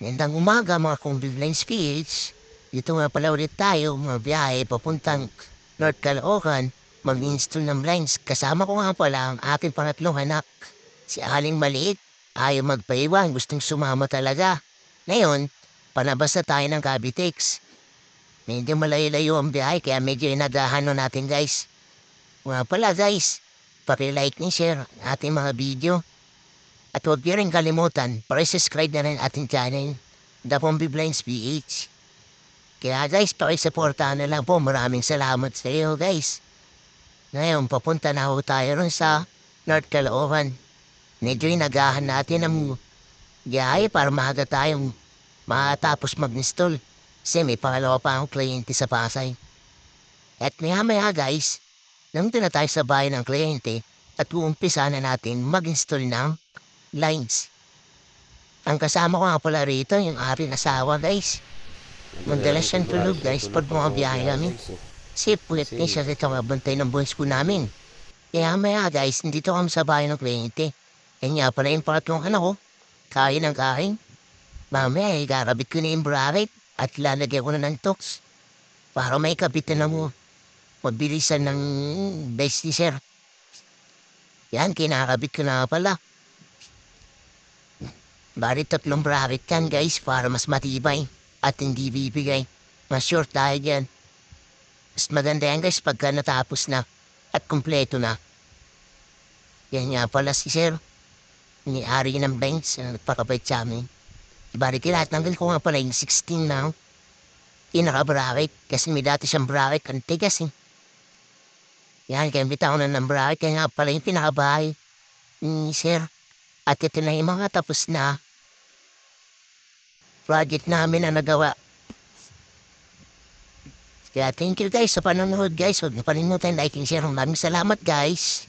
Magandang umaga mga Convenience PH. Dito nga pala ulit tayo, mga biyahe papuntang North Caloocan, mag-install ng blinds. Kasama ko nga pala ang aking pangatlong anak, si Aling Maliit. Ayaw magpaiwan, gustong sumama talaga. Ngayon, panabas na tayo ng Cavitex. Medyo malayo-layo ang biyahe kaya medyo inagahan natin guys. Nga pala guys, paki-like and share ang ating mga video. At huwag niyo rin kalimutan, subscribe na rin ating channel, The Pombi Blinds PH. Kaya guys, pakisuportahan na lang po. Maraming salamat sa iyo guys. Ngayon, papunta na ho tayo rin sa North Caloocan. Medyo inagahan natin ang biyahe para maaga tayong matapos mag-install. Kasi may pangalawa pa akong kliyente sa Pasay. At maya guys, nandun na tayo sa bahay ng kliyente at uumpisa na natin mag-install ng lines. Ang kasama ko nga pala rito, yung aking asawa guys. Madalas siyang tulog guys pag mga biyahe kami. Kasi pulit niya siya dito mabantay ng buwis ko namin. Kaya maya guys, nandito kami sa bahay ng kliyente. Kaya nga pala yung pangatlong anak ko, kain ng kain. Mamaya ikarabit ko na yung bracket at lalagyan ko na ng tox. Para may kapitan na mo. Mabilisan ng best sir. Yan, kinakabit ko na pala. Bali 3 bracket yan guys para mas matibay at hindi bibigay. Mas short tayo dyan. Mas maganda yan guys pagka natapos na at kumpleto na. Yan nga pala si sir. Ni-ari ng banks na nagpakabait sa amin. Bali tinatanggal ko nga pala yung 16 na pinaka-bracket kasi may dati siyang bracket ang tigas eh. Yan kaya bitaw na ng bracket kaya nga pala yung pinaka-bahay ni sir. At ito na yung mga tapos na project namin na nagawa. Kaya thank you guys sa panonood guys. Huwag na palimutan like and share. Maraming salamat guys.